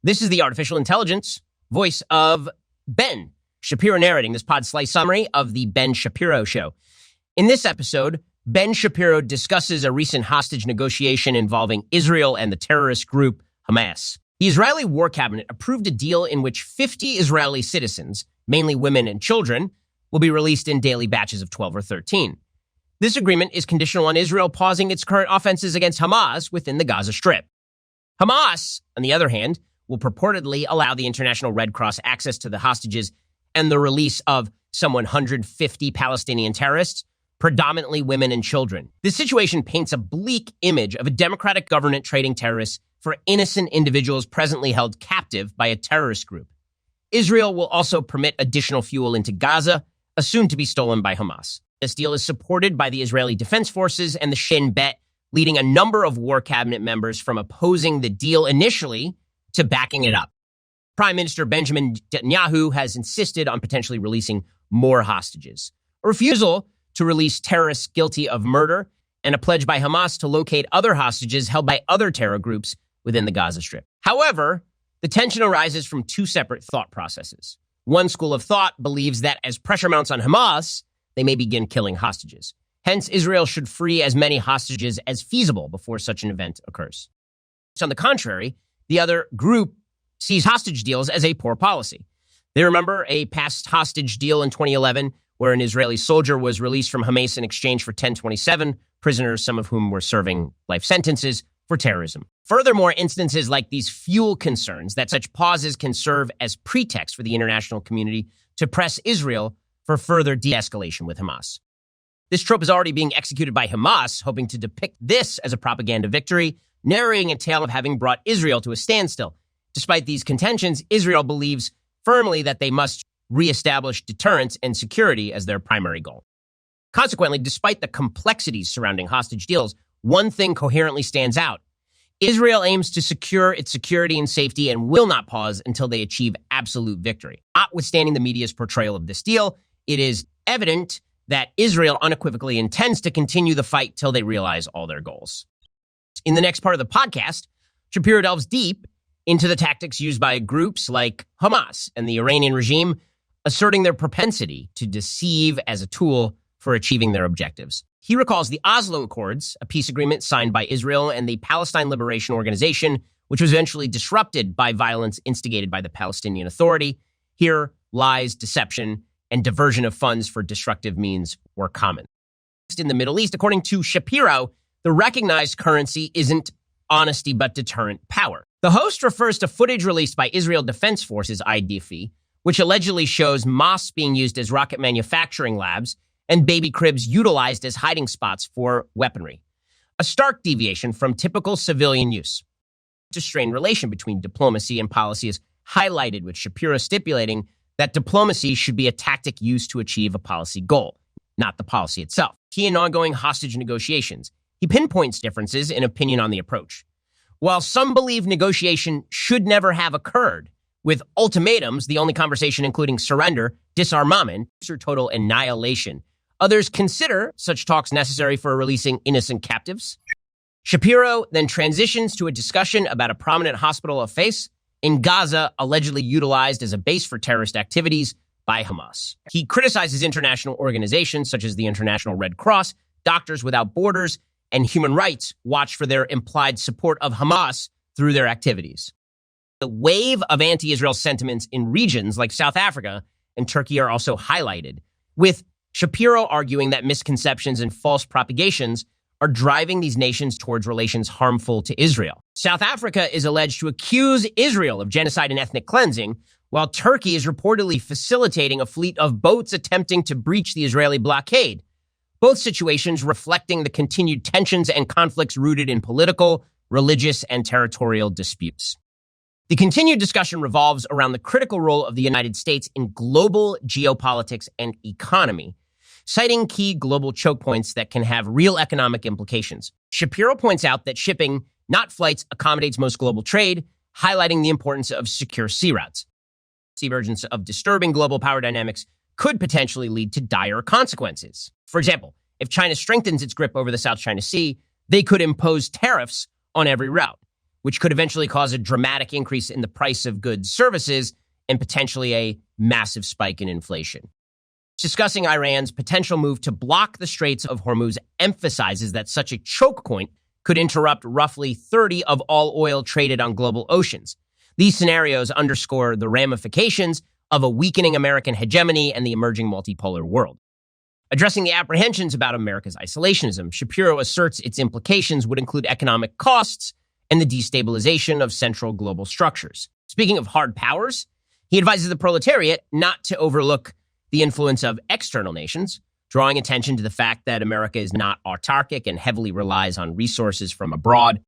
This is the artificial intelligence voice of Ben Shapiro narrating this pod slice summary of the Ben Shapiro Show. In this episode, Ben Shapiro discusses a recent hostage negotiation involving Israel and the terrorist group Hamas. The Israeli War Cabinet approved a deal in which 50 Israeli citizens, mainly women and children, will be released in daily batches of 12 or 13. This agreement is conditional on Israel pausing its current offenses against Hamas within the Gaza Strip. Hamas, on the other hand, will purportedly allow the International Red Cross access to the hostages and the release of some 150 Palestinian terrorists, predominantly women and children. This situation paints a bleak image of a democratic government trading terrorists for innocent individuals presently held captive by a terrorist group. Israel will also permit additional fuel into Gaza, assumed to be stolen by Hamas. This deal is supported by the Israeli Defense Forces and the Shin Bet, leading a number of War Cabinet members from opposing the deal initially to backing it up. Prime Minister Benjamin Netanyahu has insisted on potentially releasing more hostages. A refusal to release terrorists guilty of murder and a pledge by Hamas to locate other hostages held by other terror groups within the Gaza Strip. However, the tension arises from two separate thought processes. One school of thought believes that as pressure mounts on Hamas, they may begin killing hostages. Hence, Israel should free as many hostages as feasible before such an event occurs. On the contrary, the other group sees hostage deals as a poor policy. They remember a past hostage deal in 2011 where an Israeli soldier was released from Hamas in exchange for 1027 prisoners, some of whom were serving life sentences for terrorism. Furthermore, instances like these fuel concerns that such pauses can serve as pretext for the international community to press Israel for further de-escalation with Hamas. This trope is already being executed by Hamas, hoping to depict this as a propaganda victory, narrating a tale of having brought Israel to a standstill. Despite these contentions, Israel believes firmly that they must reestablish deterrence and security as their primary goal. Consequently, despite the complexities surrounding hostage deals, one thing coherently stands out. Israel aims to secure its security and safety and will not pause until they achieve absolute victory. Notwithstanding the media's portrayal of this deal, it is evident that Israel unequivocally intends to continue the fight till they realize all their goals. In the next part of the podcast, Shapiro delves deep into the tactics used by groups like Hamas and the Iranian regime, asserting their propensity to deceive as a tool for achieving their objectives. He recalls the Oslo Accords, a peace agreement signed by Israel and the Palestine Liberation Organization, which was eventually disrupted by violence instigated by the Palestinian Authority. Here, lies, deception, and diversion of funds for destructive means were common. In the Middle East, according to Shapiro, the recognized currency isn't honesty but deterrent power. The host refers to footage released by Israel Defense Forces, IDF, which allegedly shows mosques being used as rocket manufacturing labs and baby cribs utilized as hiding spots for weaponry. A stark deviation from typical civilian use. A strained relation between diplomacy and policy is highlighted, with Shapiro stipulating that diplomacy should be a tactic used to achieve a policy goal, not the policy itself. Key in ongoing hostage negotiations, he pinpoints differences in opinion on the approach. While some believe negotiation should never have occurred, with ultimatums, the only conversation including surrender, disarmament, or total annihilation, others consider such talks necessary for releasing innocent captives. Shapiro then transitions to a discussion about a prominent hospital of faith in Gaza allegedly utilized as a base for terrorist activities by Hamas. He criticizes international organizations such as the International Red Cross, Doctors Without Borders, and Human Rights Watch for their implied support of Hamas through their activities. The wave of anti-Israel sentiments in regions like South Africa and Turkey are also highlighted, with Shapiro arguing that misconceptions and false propagations are driving these nations towards relations harmful to Israel. South Africa is alleged to accuse Israel of genocide and ethnic cleansing, while Turkey is reportedly facilitating a fleet of boats attempting to breach the Israeli blockade. Both situations reflecting the continued tensions and conflicts rooted in political, religious, and territorial disputes. The continued discussion revolves around the critical role of the United States in global geopolitics and economy, citing key global choke points that can have real economic implications. Shapiro points out that shipping, not flights, accommodates most global trade, highlighting the importance of secure sea routes. The emergence of disturbing global power dynamics could potentially lead to dire consequences. For example, if China strengthens its grip over the South China Sea, they could impose tariffs on every route. which could eventually cause a dramatic increase in the price of goods, services, and potentially a massive spike in inflation. Discussing Iran's potential move to block the Straits of Hormuz emphasizes that such a choke point could interrupt roughly 30% of all oil traded on global oceans. These scenarios underscore the ramifications of a weakening American hegemony and the emerging multipolar world. Addressing the apprehensions about America's isolationism, Shapiro asserts its implications would include economic costs and the destabilization of central global structures. Speaking of hard powers, he advises the proletariat not to overlook the influence of external nations, drawing attention to the fact that America is not autarkic and heavily relies on resources from abroad.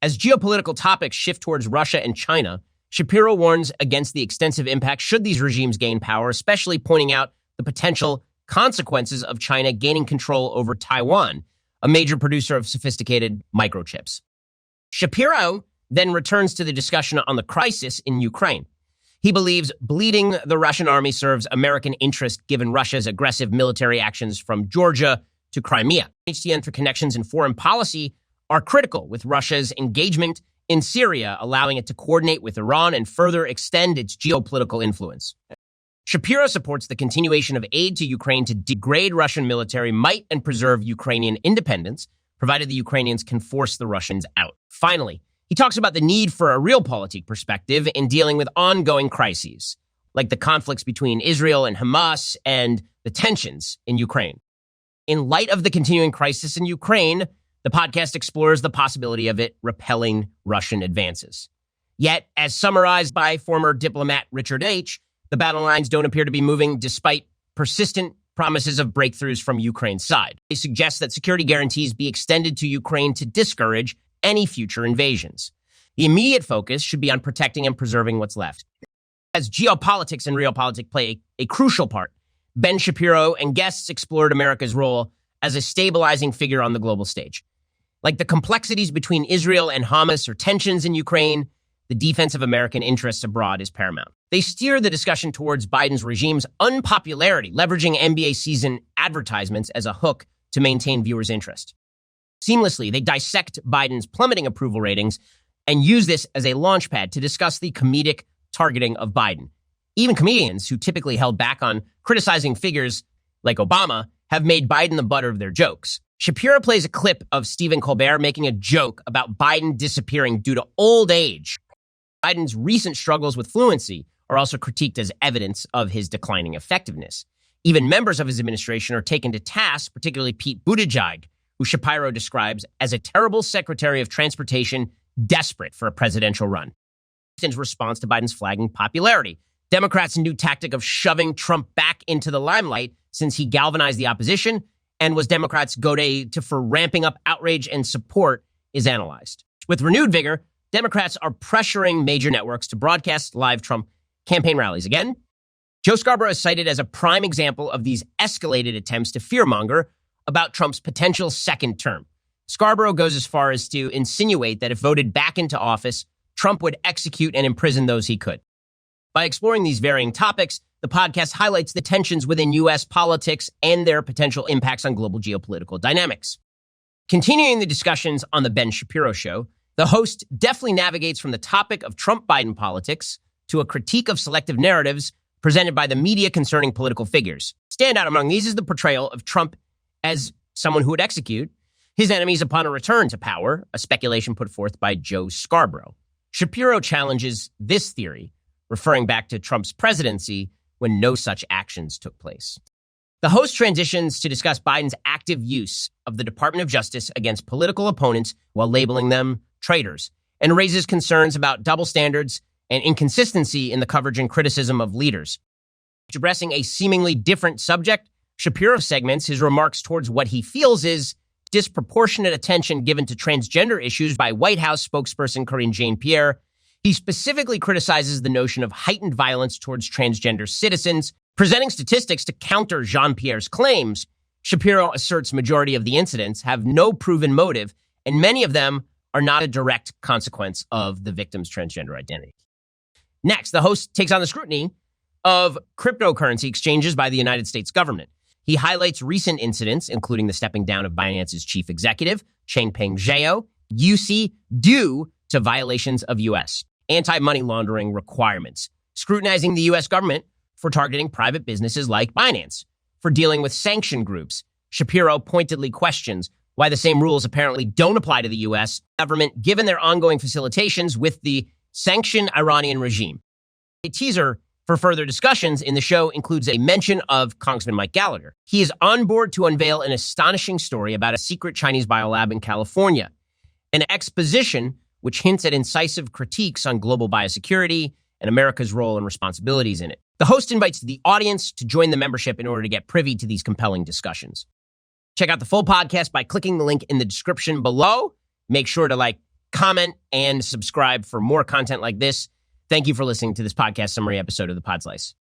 As geopolitical topics shift towards Russia and China, Shapiro warns against the extensive impact should these regimes gain power, especially pointing out the potential consequences of China gaining control over Taiwan, a major producer of sophisticated microchips. Shapiro then returns to the discussion on the crisis in Ukraine. He believes bleeding the Russian army serves American interest given Russia's aggressive military actions from Georgia to Crimea. HT interconnections in foreign policy are critical, with Russia's engagement in Syria allowing it to coordinate with Iran and further extend its geopolitical influence. Shapiro supports the continuation of aid to Ukraine to degrade Russian military might and preserve Ukrainian independence, provided the Ukrainians can force the Russians out. Finally, he talks about the need for a realpolitik perspective in dealing with ongoing crises, like the conflicts between Israel and Hamas and the tensions in Ukraine. In light of the continuing crisis in Ukraine, the podcast explores the possibility of it repelling Russian advances. Yet, as summarized by former diplomat Richard H., the battle lines don't appear to be moving despite persistent promises of breakthroughs from Ukraine's side. They suggest that security guarantees be extended to Ukraine to discourage any future invasions. The immediate focus should be on protecting and preserving what's left. As geopolitics and realpolitik play a crucial part, Ben Shapiro and guests explored America's role as a stabilizing figure on the global stage. Like the complexities between Israel and Hamas or tensions in Ukraine, the defense of American interests abroad is paramount. They steer the discussion towards Biden's regime's unpopularity, leveraging NBA season advertisements as a hook to maintain viewers' interest. Seamlessly, they dissect Biden's plummeting approval ratings and use this as a launchpad to discuss the comedic targeting of Biden. Even comedians who typically held back on criticizing figures like Obama have made Biden the butt of their jokes. Shapiro plays a clip of Stephen Colbert making a joke about Biden disappearing due to old age. Biden's recent struggles with fluency are also critiqued as evidence of his declining effectiveness. Even members of his administration are taken to task, particularly Pete Buttigieg, who Shapiro describes as a terrible Secretary of Transportation desperate for a presidential run. In response to Biden's flagging popularity, Democrats' new tactic of shoving Trump back into the limelight since he galvanized the opposition and was Democrats' go-to for ramping up outrage and support is analyzed. With renewed vigor, Democrats are pressuring major networks to broadcast live Trump campaign rallies again. Joe Scarborough is cited as a prime example of these escalated attempts to fearmonger about Trump's potential second term. Scarborough goes as far as to insinuate that if voted back into office, Trump would execute and imprison those he could. By exploring these varying topics, the podcast highlights the tensions within U.S. politics and their potential impacts on global geopolitical dynamics. Continuing the discussions on the Ben Shapiro Show, the host deftly navigates from the topic of Trump-Biden politics to a critique of selective narratives presented by the media concerning political figures. Standout among these is the portrayal of Trump as someone who would execute his enemies upon a return to power, a speculation put forth by Joe Scarborough. Shapiro challenges this theory, referring back to Trump's presidency when no such actions took place. The host transitions to discuss Biden's active use of the Department of Justice against political opponents while labeling them traitors, and raises concerns about double standards and inconsistency in the coverage and criticism of leaders. Addressing a seemingly different subject, Shapiro segments his remarks towards what he feels is disproportionate attention given to transgender issues by White House spokesperson Karine Jean-Pierre. He specifically criticizes the notion of heightened violence towards transgender citizens. Presenting statistics to counter Jean-Pierre's claims, Shapiro asserts majority of the incidents have no proven motive, and many of them are not a direct consequence of the victim's transgender identity. Next, the host takes on the scrutiny of cryptocurrency exchanges by the United States government. He highlights recent incidents, including the stepping down of Binance's chief executive, Changpeng Zhao, due to to violations of U.S. anti-money laundering requirements, scrutinizing the U.S. government for targeting private businesses like Binance, for dealing with sanction groups. Shapiro pointedly questions why the same rules apparently don't apply to the U.S. government, given their ongoing facilitations with the sanctioned Iranian regime. A teaser for further discussions in the show includes a mention of Congressman Mike Gallagher. He is on board to unveil an astonishing story about a secret Chinese biolab in California, an exposition which hints at incisive critiques on global biosecurity and America's role and responsibilities in it. The host invites the audience to join the membership in order to get privy to these compelling discussions. Check out the full podcast by clicking the link in the description below. Make sure to like, comment, and subscribe for more content like this. Thank you for listening to this podcast summary episode of the Pod Slice.